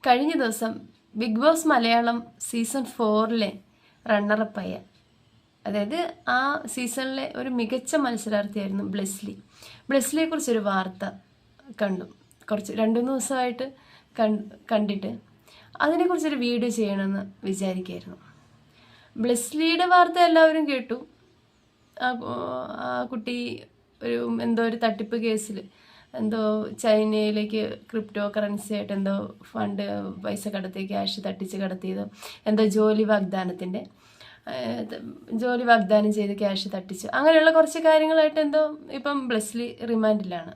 കഴിഞ്ഞ ദിവസം big boss Malayalam season 4 റണ്ണറപ്പായ, അതായത് ആ സീസണിലെ ഒരു മികച്ച മത്സരാർത്ഥിയായിരുന്നു ബ്ലെസ്ലിയെക്കുറിച്ചൊരു വാർത്ത കണ്ടു. കുറച്ച് 2-3 ദിവസമായിട്ട് കണ്ടിട്ട് അതിനെക്കുറിച്ചൊരു വീഡിയോ ചെയ്യണമെന്ന് വിചാരിക്കുകയായിരുന്നു. ബ്ലെസ്ലിയുടെ വാർത്ത എല്ലാവരും കേട്ടു. ആ കുട്ടി എന്തോ ഒരു തട്ടിപ്പ് കേസിൽ എന്തോ ചൈനയിലേക്ക് ക്രിപ്റ്റോ കറൻസി ആയിട്ട് എന്തോ ഫണ്ട് പൈസ കടത്തി, ക്യാഷ് തട്ടിച്ച് കടത്തിയത്, എന്തോ ജോലി വാഗ്ദാനം ചെയ്ത് ക്യാഷ് തട്ടിച്ചു, അങ്ങനെയുള്ള കുറച്ച് കാര്യങ്ങളായിട്ട് എന്തോ ഇപ്പം ബ്ലെസ്ലി റിമാൻഡിലാണ്.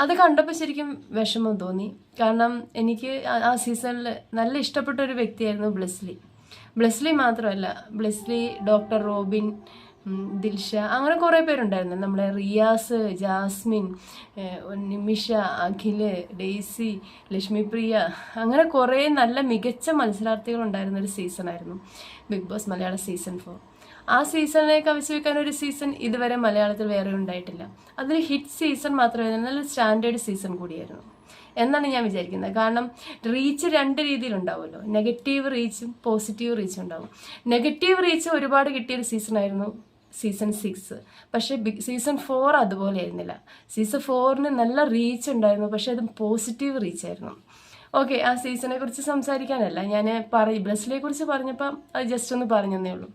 അത് കണ്ടപ്പോൾ ശരിക്കും വിഷമം തോന്നി. കാരണം എനിക്ക് ആ സീസണിൽ നല്ല ഇഷ്ടപ്പെട്ട ഒരു വ്യക്തിയായിരുന്നു ബ്ലെസ്ലി മാത്രമല്ല, ഡോക്ടർ റോബിൻ, ദിൽഷ, അങ്ങനെ കുറേ പേരുണ്ടായിരുന്നു. നമ്മുടെ റിയാസ്, ജാസ്മിൻ, നിമിഷ, അഖില്, ഡെയ്സി, ലക്ഷ്മിപ്രിയ, അങ്ങനെ കുറേ നല്ല മികച്ച മത്സരാർത്ഥികളുണ്ടായിരുന്ന ഒരു സീസണായിരുന്നു ബിഗ് ബോസ് മലയാളം സീസൺ 4. ആ സീസണിനെ കവച്ചു വെക്കാൻ ഒരു സീസൺ ഇതുവരെ മലയാളത്തിൽ വേറെ ഉണ്ടായിട്ടില്ല. അതൊരു ഹിറ്റ് സീസൺ മാത്രമല്ല, നല്ല സ്റ്റാൻഡേർഡ് സീസൺ കൂടിയായിരുന്നു എന്നാണ് ഞാൻ വിചാരിക്കുന്നത്. കാരണം റീച്ച് 2 രീതിയിലുണ്ടാവുമല്ലോ, നെഗറ്റീവ് റീച്ചും പോസിറ്റീവ് റീച്ചും ഉണ്ടാവും. നെഗറ്റീവ് റീച്ച് ഒരുപാട് കിട്ടിയൊരു സീസണായിരുന്നു സീസൺ 6. പക്ഷേ സീസൺ 4 അതുപോലെ ആയിരുന്നില്ല. സീസൺ 4 നല്ല റീച്ച് ഉണ്ടായിരുന്നു, പക്ഷെ അത് പോസിറ്റീവ് റീച്ചായിരുന്നു. ഓക്കെ, ആ സീസണെ കുറിച്ച് സംസാരിക്കാനല്ല ഞാൻ ബ്ലെസ്ലിയെ കുറിച്ച് പറഞ്ഞപ്പോൾ അത് ജസ്റ്റ് ഒന്ന് പറഞ്ഞതേ ഉള്ളൂ.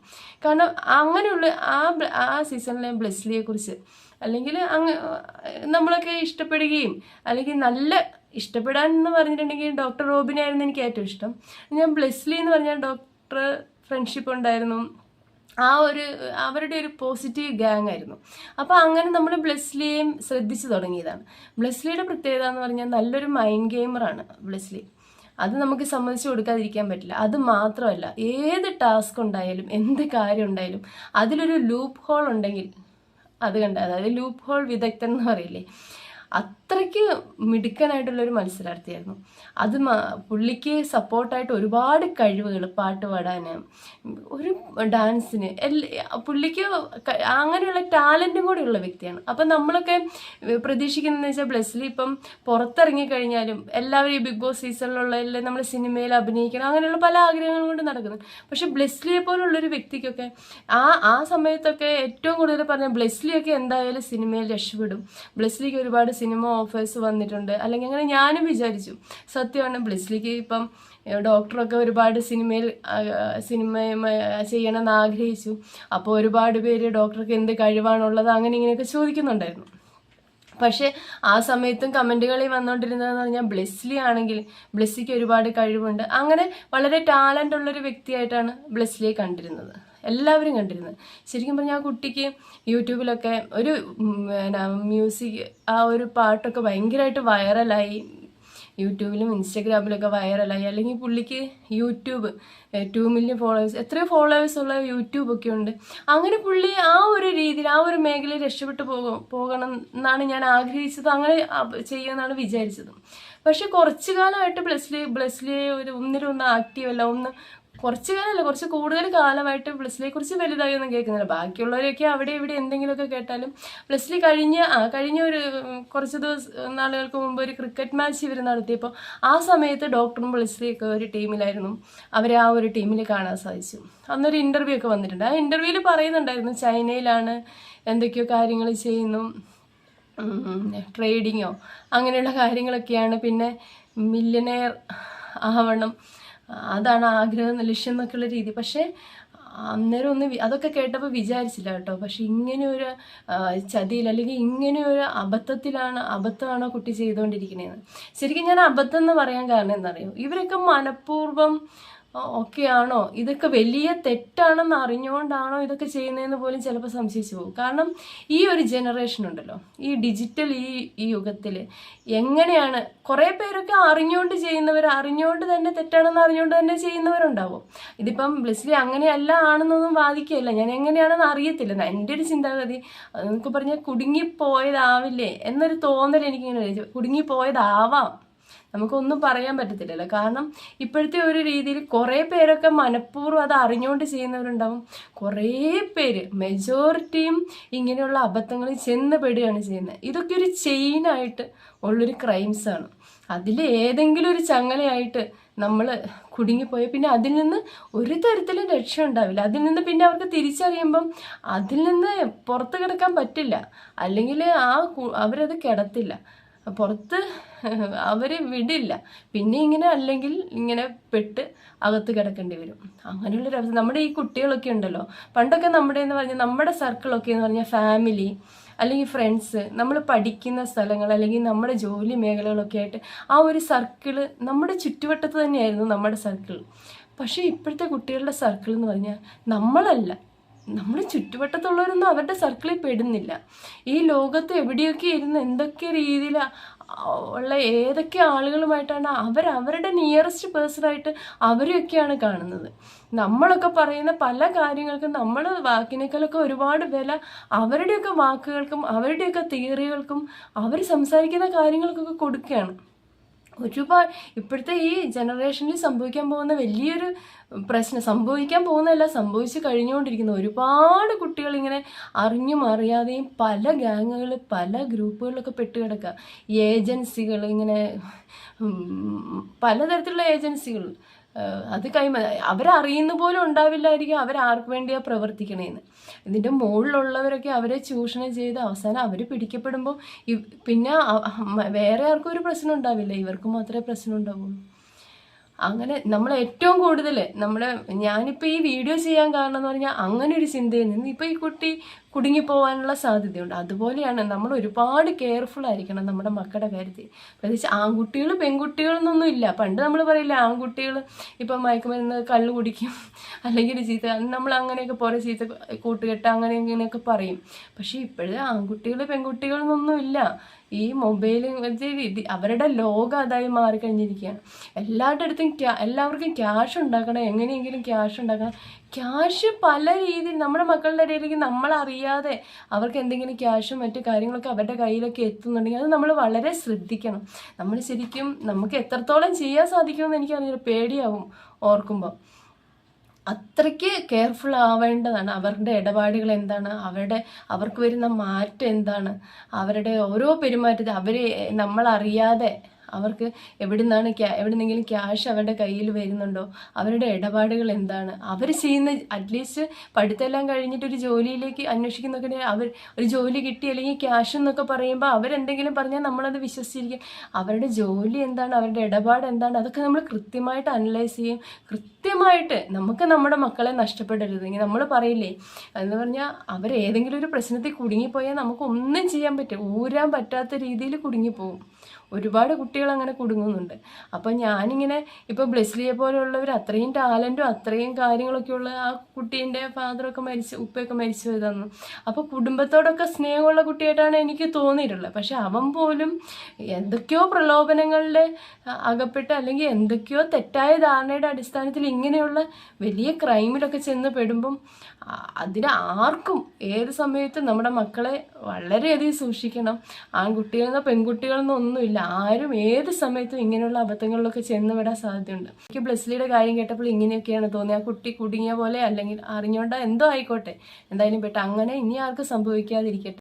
കാരണം അങ്ങനെയുള്ള ആ സീസണിലെ ബ്ലെസ്ലിയെ കുറിച്ച്, അല്ലെങ്കിൽ നമ്മളൊക്കെ ഇഷ്ടപ്പെടുകയും, അല്ലെങ്കിൽ നല്ല ഇഷ്ടപ്പെടാൻ എന്ന് പറഞ്ഞിട്ടുണ്ടെങ്കിൽ ഡോക്ടർ റോബിനായിരുന്നു എനിക്ക് ഏറ്റവും ഇഷ്ടം. ഞാൻ ബ്ലെസ്ലി എന്ന് പറഞ്ഞാൽ ഡോക്ടർ ഫ്രണ്ട്ഷിപ്പ് ഉണ്ടായിരുന്നു, അവരുടെ ഒരു പോസിറ്റീവ് ഗ്യാങ് ആയിരുന്നു. അപ്പോൾ അങ്ങനെ നമ്മൾ ബ്ലെസ്ലിയെയും ശ്രദ്ധിച്ചു തുടങ്ങിയതാണ്. ബ്ലെസ്ലിയുടെ പ്രത്യേകത എന്ന് പറഞ്ഞാൽ നല്ലൊരു മൈൻഡ് ഗെയിമറാണ് ബ്ലെസ്ലി. അത് നമുക്ക് സമ്മതിച്ചു കൊടുക്കാതിരിക്കാൻ പറ്റില്ല. അത് മാത്രമല്ല, ഏത് ടാസ്ക് ഉണ്ടായാലും എന്ത് കാര്യം ഉണ്ടായാലും അതിലൊരു ലൂപ്പ് ഹോൾ ഉണ്ടെങ്കിൽ അത് അതായത് ലൂപ്പ് ഹോൾ വിദഗ്ധൻ എന്ന് പറയില്ലേ, അത്രയ്ക്ക് മിടുക്കനായിട്ടുള്ളൊരു മത്സരാർത്ഥിയായിരുന്നു. അത് പുള്ളിക്ക് സപ്പോർട്ടായിട്ട് ഒരുപാട് കഴിവുകൾ, പാട്ട് പാടാൻ, ഒരു ഡാൻസിന്, പുള്ളിക്ക് അങ്ങനെയുള്ള ടാലൻറ്റും കൂടി ഉള്ള വ്യക്തിയാണ്. അപ്പം നമ്മളൊക്കെ പ്രതീക്ഷിക്കുന്നതെന്ന് വെച്ചാൽ ബ്ലെസ്ലി ഇപ്പം പുറത്തിറങ്ങി കഴിഞ്ഞാലും എല്ലാവരും ഈ ബിഗ് ബോസ് സീസണിലുള്ള എല്ലാം നമ്മൾ സിനിമയിൽ അഭിനയിക്കണം, അങ്ങനെയുള്ള പല ആഗ്രഹങ്ങളും കൊണ്ട് നടക്കുന്നത്. പക്ഷെ ബ്ലെസ്ലിയെ പോലുള്ളൊരു വ്യക്തിക്കൊക്കെ ആ സമയത്തൊക്കെ ഏറ്റവും കൂടുതൽ പറഞ്ഞാൽ ബ്ലെസ്ലിയൊക്കെ എന്തായാലും സിനിമയിൽ രക്ഷപ്പെടും, ബ്ലെസ്ലിക്ക് ഒരുപാട് സിനിമ ഓഫേഴ്സ് വന്നിട്ടുണ്ട്, അല്ലെങ്കിൽ അങ്ങനെ ഞാനും വിചാരിച്ചു. സത്യമാണ്, ബ്ലെസ്ലിക്ക് ഇപ്പം ഡോക്ടറൊക്കെ ഒരുപാട് സിനിമ ചെയ്യണമെന്ന് ആഗ്രഹിച്ചു. അപ്പോൾ ഒരുപാട് പേര് ഡോക്ടർക്ക് എന്ത് കഴിവാണുള്ളത് അങ്ങനെ ഇങ്ങനെയൊക്കെ ചോദിക്കുന്നുണ്ടായിരുന്നു. പക്ഷേ ആ സമയത്തും കമൻറ്റുകളിൽ വന്നുകൊണ്ടിരുന്നതെന്ന് പറഞ്ഞാൽ ബ്ലെസ്ലിക്ക് ഒരുപാട് കഴിവുണ്ട്, അങ്ങനെ വളരെ ടാലൻ്റ് ഉള്ളൊരു വ്യക്തിയായിട്ടാണ് ബ്ലെസ്ലിയെ എല്ലാവരും കണ്ടിരുന്നത്. ശരിക്കും പറഞ്ഞാൽ ആ കുട്ടിക്ക് യൂട്യൂബിലൊക്കെ ഒരു മ്യൂസിക്, ആ ഒരു പാട്ടൊക്കെ ഭയങ്കരമായിട്ട് വൈറലായി, യൂട്യൂബിലും ഇൻസ്റ്റഗ്രാമിലൊക്കെ വൈറലായി. അല്ലെങ്കിൽ പുള്ളിക്ക് യൂട്യൂബ് 2 മില്യൺ ഫോളോവേഴ്സ്, എത്രയോ ഫോളോവേഴ്സ് ഉള്ള യൂട്യൂബൊക്കെ ഉണ്ട്. അങ്ങനെ പുള്ളി ആ ഒരു രീതിയിൽ, ആ ഒരു മേഖലയിൽ രക്ഷപ്പെട്ടു പോകണം എന്നാണ് ഞാൻ ആഗ്രഹിച്ചത്, അങ്ങനെ ചെയ്യുമെന്നാണ് വിചാരിച്ചത്. പക്ഷെ കുറച്ചു കാലമായിട്ട് ബ്ലെസ്ലി ഒന്നിലൊന്ന് ആക്റ്റീവ് അല്ല, കുറച്ച് കൂടുതൽ കാലമായിട്ട് ബ്ലെസ്ലിയെ കുറിച്ച് വലുതായി ഒന്നും കേൾക്കുന്നില്ല. ബാക്കിയുള്ളവരൊക്കെ അവിടെ ഇവിടെ എന്തെങ്കിലുമൊക്കെ കേട്ടാലും ബ്ലെസ്ലി കഴിഞ്ഞ ഒരു കുറച്ച് നാളുകൾക്ക് മുമ്പ് ഒരു ക്രിക്കറ്റ് മാച്ച് ഇവർ നടത്തിയപ്പോൾ ആ സമയത്ത് ഡോക്ടറും ബ്ലെസ്ലിയൊക്കെ ഒരു ടീമിലായിരുന്നു. അവരെ ആ ഒരു ടീമിൽ കാണാൻ സാധിച്ചു. അന്നൊരു ഇൻ്റർവ്യൂ ഒക്കെ വന്നിട്ടുണ്ട്. ആ ഇൻ്റർവ്യൂവിൽ പറയുന്നുണ്ടായിരുന്നു ചൈനയിലാണ് എന്തൊക്കെയോ കാര്യങ്ങൾ ചെയ്യുന്നു, ട്രേഡിങ്ങോ അങ്ങനെയുള്ള കാര്യങ്ങളൊക്കെയാണ്, പിന്നെ മില്യനെയർ ആവണം, അതാണ് ആഗ്രഹം, ലക്ഷ്യം എന്നൊക്കെയുള്ള രീതി. പക്ഷേ അന്നേരം അതൊക്കെ കേട്ടപ്പോൾ വിചാരിച്ചില്ല കേട്ടോ. പക്ഷെ ഇങ്ങനെയൊരു ചതിയിൽ, അല്ലെങ്കിൽ ഇങ്ങനെയൊരു അബദ്ധമാണോ കുട്ടി ചെയ്തുകൊണ്ടിരിക്കുന്നതെന്ന്. ശരിക്കും ഞാൻ അബദ്ധം എന്ന് പറയാൻ കാരണം എന്താണെന്നറിയോ, ഇവരൊക്കെ മനഃപൂർവ്വം ഒക്കെയാണോ, ഇതൊക്കെ വലിയ തെറ്റാണെന്ന് അറിഞ്ഞുകൊണ്ടാണോ ഇതൊക്കെ ചെയ്യുന്നതെന്ന് പോലും ചിലപ്പോൾ സംശയിച്ചു പോകും. കാരണം ഈ ഒരു ജനറേഷൻ ഉണ്ടല്ലോ, ഈ ഡിജിറ്റൽ ഈ യുഗത്തിൽ എങ്ങനെയാണ്, കുറേ പേരൊക്കെ അറിഞ്ഞുകൊണ്ട് തന്നെ തെറ്റാണെന്ന് അറിഞ്ഞുകൊണ്ട് തന്നെ ചെയ്യുന്നവരുണ്ടാവും. ഇതിപ്പം ബ്ലെസ്ലി അങ്ങനെയല്ല ആണെന്നൊന്നും വാദിക്കുകയല്ല ഞാൻ, എങ്ങനെയാണെന്ന് അറിയത്തില്ല. എൻ്റെ ഒരു ചിന്താഗതി നമുക്ക് പറഞ്ഞാൽ കുടുങ്ങിപ്പോയതാവില്ലേ എന്നൊരു തോന്നൽ എനിക്കിങ്ങനെ കുടുങ്ങിപ്പോയതാവാം, നമുക്കൊന്നും പറയാൻ പറ്റത്തില്ലല്ലോ. കാരണം ഇപ്പോഴത്തെ ഒരു രീതിയിൽ കുറേ പേരൊക്കെ മനഃപൂർവ്വം അത് അറിഞ്ഞുകൊണ്ട് ചെയ്യുന്നവരുണ്ടാവും. കുറേ പേര് മെജോറിറ്റിയും ഇങ്ങനെയുള്ള അബദ്ധങ്ങളിൽ ചെന്ന് പെടുകയാണ് ചെയ്യുന്നത്. ഇതൊക്കെ ഒരു ചെയിനായിട്ട് ഉള്ളൊരു ക്രൈംസാണ്. അതിൽ ഏതെങ്കിലും ഒരു ചങ്ങലയായിട്ട് നമ്മൾ കുടുങ്ങിപ്പോയി പിന്നെ അതിൽ നിന്ന് ഒരു തരത്തിലും രക്ഷ ഉണ്ടാവില്ല. അതിൽ നിന്ന് പിന്നെ അവർക്ക് തിരിച്ചറിയുമ്പം അതിൽ നിന്ന് പുറത്ത് കിടക്കാൻ പറ്റില്ല. അല്ലെങ്കിൽ അവരത് കിടത്തില്ല, പുറത്ത് അവർ വിടില്ല. പിന്നെ ഇങ്ങനെ അല്ലെങ്കിൽ ഇങ്ങനെ പെട്ട് അകത്ത് കിടക്കേണ്ടി വരും. അങ്ങനെയുള്ളൊരവസ്ഥ നമ്മുടെ ഈ കുട്ടികളൊക്കെ ഉണ്ടല്ലോ. പണ്ടൊക്കെ നമ്മുടെ സർക്കിളൊക്കെ എന്ന് പറഞ്ഞാൽ ഫാമിലി അല്ലെങ്കിൽ ഫ്രണ്ട്സ്, നമ്മൾ പഠിക്കുന്ന സ്ഥലങ്ങൾ അല്ലെങ്കിൽ നമ്മുടെ ജോലി മേഖലകളൊക്കെ ആയിട്ട് ആ ഒരു സർക്കിള് നമ്മുടെ ചുറ്റുവട്ടത്ത് തന്നെയായിരുന്നു നമ്മുടെ സർക്കിൾ. പക്ഷേ ഇപ്പോഴത്തെ കുട്ടികളുടെ സർക്കിൾ എന്ന് പറഞ്ഞാൽ നമ്മളല്ല, നമ്മുടെ ചുറ്റുവട്ടത്തുള്ളവരൊന്നും അവരുടെ സർക്കിളിൽ പെടുന്നില്ല. ഈ ലോകത്ത് എവിടെയൊക്കെ ഇരുന്ന് എന്തൊക്കെ രീതിയിൽ ഉള്ള ഏതൊക്കെ ആളുകളുമായിട്ടാണ് അവരുടെ നിയറസ്റ്റ് പേഴ്സണായിട്ട് അവരെയൊക്കെയാണ് കാണുന്നത്. നമ്മളൊക്കെ പറയുന്ന പല കാര്യങ്ങൾക്കും നമ്മൾ വാക്കിനേക്കാളൊക്കെ ഒരുപാട് വില അവരുടെയൊക്കെ വാക്കുകൾക്കും അവരുടെയൊക്കെ തിയറികൾക്കും അവർ സംസാരിക്കുന്ന കാര്യങ്ങൾക്കൊക്കെ കൊടുക്കുകയാണ്. ഒരുപാട് ഇപ്പോഴത്തെ ഈ ജനറേഷനിൽ സംഭവിക്കാൻ പോകുന്ന വലിയൊരു പ്രശ്നം, സംഭവിക്കാൻ പോകുന്നതല്ല സംഭവിച്ച് കഴിഞ്ഞുകൊണ്ടിരിക്കുന്ന ഒരുപാട് കുട്ടികൾ ഇങ്ങനെ അറിഞ്ഞും അറിയാതെയും പല ഗ്യാങ്ങുകൾ പല ഗ്രൂപ്പുകളിലൊക്കെ പെട്ടുകിടക്കുക. ഏജൻസികൾ ഇങ്ങനെ പലതരത്തിലുള്ള ഏജൻസികൾ അത് അവരറിയുന്ന പോലും ഉണ്ടാവില്ലായിരിക്കും അവരാർക്ക് വേണ്ടിയാണ് പ്രവർത്തിക്കണേന്ന്. ഇതിൻ്റെ മുകളിലുള്ളവരൊക്കെ അവരെ ചൂഷണം ചെയ്ത് അവസാനം അവർ പിടിക്കപ്പെടുമ്പോൾ പിന്നെ വേറെ ആർക്കും ഒരു പ്രശ്നം ഉണ്ടാവില്ല, ഇവർക്ക് മാത്രമേ പ്രശ്നം ഉണ്ടാവുള്ളൂ. അങ്ങനെ നമ്മൾ ഏറ്റവും കൂടുതൽ ഞാനിപ്പോൾ ഈ വീഡിയോ ചെയ്യാൻ കാരണം എന്ന് പറഞ്ഞാൽ അങ്ങനെ ഒരു ചിന്തയിൽ നിന്ന് ഇപ്പോൾ ഈ കുട്ടി കുടുങ്ങിപ്പോവാനുള്ള സാധ്യതയുണ്ട്. അതുപോലെയാണ് നമ്മൾ ഒരുപാട് കെയർഫുൾ ആയിരിക്കണം നമ്മുടെ മക്കളുടെ കാര്യത്തിൽ. പ്രത്യേകിച്ച് ആൺകുട്ടികൾ പെൺകുട്ടികളെന്നൊന്നും ഇല്ല. പണ്ട് നമ്മൾ പറയില്ല ആൺകുട്ടികൾ ഇപ്പം മയക്കുമരുന്ന് കള്ള് കുടിക്കും അല്ലെങ്കിൽ ചീത്ത, നമ്മൾ അങ്ങനെയൊക്കെ പോലെ ചീത്ത കൂട്ടുകെട്ട് അങ്ങനെ ഇങ്ങനെയൊക്കെ പറയും. പക്ഷേ ഇപ്പോഴത്തെ ആൺകുട്ടികൾ പെൺകുട്ടികളെന്നൊന്നും ഇല്ല. ഈ മൊബൈൽ അവരുടെ ലോകം അതായി മാറിക്കഴിഞ്ഞിരിക്കുകയാണ്. എല്ലാവർക്കും ക്യാഷ് ഉണ്ടാക്കണം, എങ്ങനെയെങ്കിലും ക്യാഷ് ഉണ്ടാക്കണം. ക്യാഷ് പല രീതിയിൽ നമ്മുടെ മക്കളുടെ ഇടയിലേക്ക് നമ്മളറിയാതെ അവർക്ക് എന്തെങ്കിലും ക്യാഷും മറ്റു കാര്യങ്ങളൊക്കെ അവരുടെ കയ്യിലൊക്കെ എത്തുന്നുണ്ടെങ്കിൽ അത് നമ്മൾ വളരെ ശ്രദ്ധിക്കണം. നമ്മൾ ശരിക്കും നമുക്ക് എത്രത്തോളം ചെയ്യാൻ സാധിക്കുമെന്ന് എനിക്കറിയില്ല, പേടിയാവും ഓർക്കുമ്പോൾ. അത്രയ്ക്ക് കെയർഫുൾ ആവേണ്ടതാണ്. അവരുടെ ഇടപാടുകൾ എന്താണ്, അവർക്ക് വരുന്ന മാറ്റം എന്താണ്, അവരുടെ ഓരോ പെരുമാറ്റത്തിൽ നമ്മളറിയാതെ അവർക്ക് എവിടുന്നെങ്കിലും ക്യാഷ് അവരുടെ കയ്യിൽ വരുന്നുണ്ടോ, അവരുടെ ഇടപാടുകൾ എന്താണ്, അവർ ചെയ്യുന്ന അറ്റ്ലീസ്റ്റ് പഠിത്തമെല്ലാം കഴിഞ്ഞിട്ട് ഒരു ജോലിയിലേക്ക് അന്വേഷിക്കുന്നൊക്കെ ഒരു ജോലി കിട്ടി അല്ലെങ്കിൽ ക്യാഷ് എന്നൊക്കെ പറയുമ്പോൾ അവരെന്തെങ്കിലും പറഞ്ഞാൽ നമ്മളത് വിശ്വസിച്ചിരിക്കും. അവരുടെ ജോലി എന്താണ്, അവരുടെ ഇടപാട് എന്താണ്, അതൊക്കെ നമ്മൾ കൃത്യമായിട്ട് അനലൈസ് ചെയ്യും. കൃത്യമായിട്ട് നമുക്ക് നമ്മുടെ മക്കളെ നഷ്ടപ്പെടരുത്. ഇങ്ങനെ നമ്മൾ പറയില്ലേ എന്ന് പറഞ്ഞാൽ അവരേതെങ്കിലും ഒരു പ്രശ്നത്തിൽ കുടുങ്ങിപ്പോയാൽ നമുക്ക് ഒന്നും ചെയ്യാൻ പറ്റും, ഊരാൻ പറ്റാത്ത രീതിയിൽ കുടുങ്ങിപ്പോവും. ഒരുപാട് കുട്ടികൾ അങ്ങനെ കുടുങ്ങുന്നുണ്ട്. അപ്പം ഞാനിങ്ങനെ ഇപ്പോൾ ബ്ലെസ്ലിയെ പോലെയുള്ളവർ അത്രയും ടാലൻറ്റും അത്രയും കാര്യങ്ങളൊക്കെ ഉള്ള ആ കുട്ടീൻ്റെ ഫാദറൊക്കെ ഉപ്പയൊക്കെ മരിച്ചു പോയതാണ്. അപ്പോൾ കുടുംബത്തോടൊക്കെ സ്നേഹമുള്ള കുട്ടിയായിട്ടാണ് എനിക്ക് തോന്നിയിട്ടുള്ളത്. പക്ഷെ അവൻ പോലും എന്തൊക്കെയോ പ്രലോഭനങ്ങളുടെ അകപ്പെട്ട് അല്ലെങ്കിൽ എന്തൊക്കെയോ തെറ്റായ ധാരണയുടെ അടിസ്ഥാനത്തിൽ ഇങ്ങനെയുള്ള വലിയ ക്രൈമിലൊക്കെ ചെന്ന് പെടുമ്പം ആർക്കും ഏത് സമയത്തും നമ്മുടെ മക്കളെ വളരെയധികം സൂക്ഷിക്കണം. ആൺകുട്ടികളെന്നോ പെൺകുട്ടികളെന്നോ ഒന്നുമില്ല, ആരും ഏത് സമയത്തും ഇങ്ങനെയുള്ള അബദ്ധങ്ങളിലൊക്കെ ചെന്ന് വിടാൻ സാധ്യതയുണ്ട്. എനിക്ക് ബ്ലെസ്ലിയുടെ കാര്യം കേട്ടപ്പോൾ ഇങ്ങനെയൊക്കെയാണ് തോന്നിയത്. ആ കുട്ടി കുടുങ്ങിയ പോലെ അല്ലെങ്കിൽ അറിഞ്ഞോണ്ടാ എന്തോ ആയിക്കോട്ടെ, എന്തായാലും അങ്ങനെ ഇനി ആർക്കും സംഭവിക്കാതിരിക്കട്ടെ.